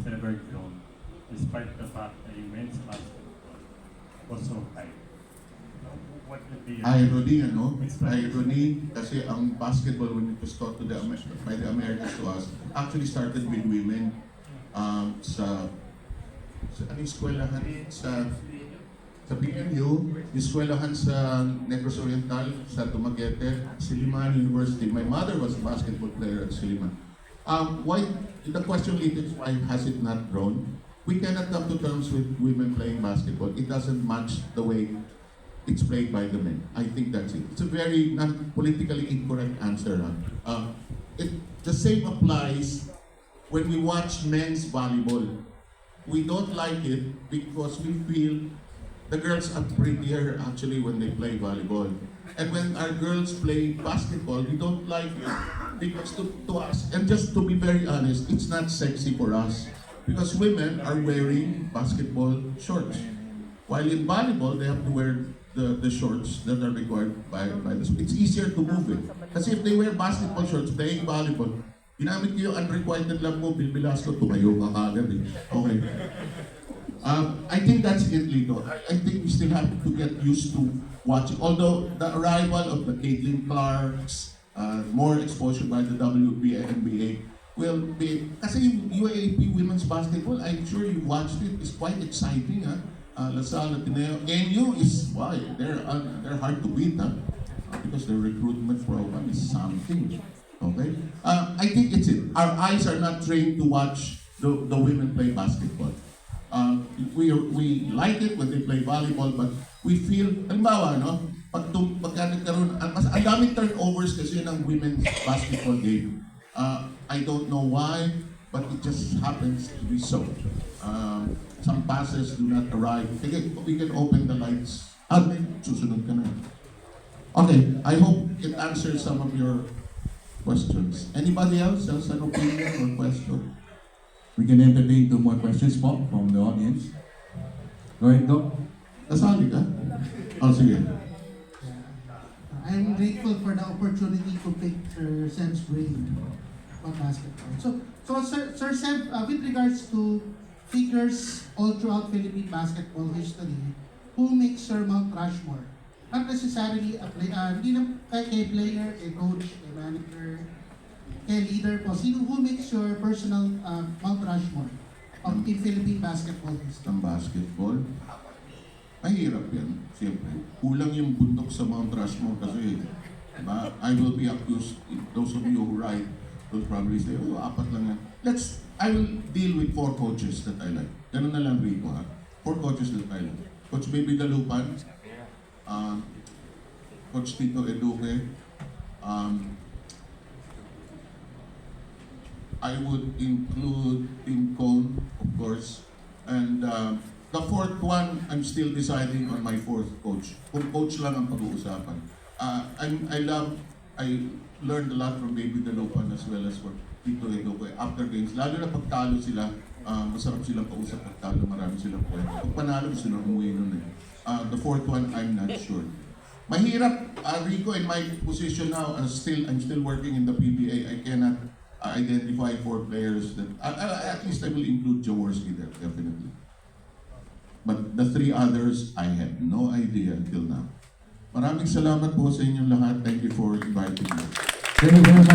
ever grown, despite the fact that men's basketball was so high. What would be your Irony, ano? Irony, kasi ang basketball, when it was taught to by the Americans to us, actually started with women sa ano yung eskwelahan sa BNU, yung eskwelahan sa Negros Oriental, sa Dumaguete, Silliman University. My mother was a basketball player at Silliman. Why, the question is, why has it not grown? We cannot come to terms with women playing basketball. It doesn't match the way it's played by the men. I think that's it. It's a very not politically incorrect answer. The same applies when we watch men's volleyball. We don't like it because we feel the girls are prettier actually when they play volleyball. And when our girls play basketball, we don't like it because to us, and just to be very honest, it's not sexy for us because women are wearing basketball shorts. While in volleyball, they have to wear the shorts that are required by the sport. It's easier to move it. Kasi if they wear basketball shorts playing volleyball, ginamit ko yung unrequited lang mo, bilbilas ko, tumayo ka kagad eh. Okay. I think that's it, Lito. I think we still have to get used to watching. Although the arrival of the Caitlin Clarks, more exposure by the WNBA, NBA, will be, kasi yung UAAP women's basketball, I'm sure you watched it, it's quite exciting, ha? LaSalle, Ateneo, NU is why they're hard to beat, huh? Because the recruitment program is something. Okay, I think it's it. Our eyes are not trained to watch the women play basketball. We like it when they play volleyball, but we feel, halimbawa, no? Pagka nagkaroon, ang daming turnovers kasi ng women's basketball game. I don't know why, but it just happens to be so. Some passes do not arrive. We can open the lights. Susunod ka na. Okay, I hope it answers some of your questions. Anybody else has an opinion or question? We can entertain 2 more questions po from the audience. Go ahead, Doc. Nasali ka? Oh, sige. I'm grateful for the opportunity to pick Seb's brain about basketball. So Sir Seb, with regards to figures all throughout Philippine basketball history, who makes your Mount Rushmore? Not necessarily a hindi na kay player, a coach, a manager, a leader po. Who makes your personal Mount Rushmore of in Philippine basketball history? Ang basketball, mahirap yan, siyempre. Kulang yung bundok sa Mount Rushmore kasi diba? I will be accused, those of you who write, will probably say, oh, 4 lang yan. I will deal with 4 coaches that I like. Ganun na lang Rico, ha? 4 coaches that I like. Coach Baby Dalupan, Coach Tito Eduque, I would include Tim Cone, of course, and the 4th one, I'm still deciding on my 4th coach. Kung coach lang ang pag-uusapan. I learned a lot from Baby Dalupan as well as for Tito Eduque after games. Lalo na pagtalo sila, masarap silang kausap pagtalo, marami silang kwento. Pag panalo, gusto na umuwi nun eh. The 4th one, I'm not sure. Mahirap, Rico, in my position now, I'm still working in the PBA. I cannot identify 4 players that, at least I will include Jaworski there, definitely. But the 3 others, I have no idea until now. Maraming salamat po sa inyong lahat. Thank you for inviting me. Thank you very much.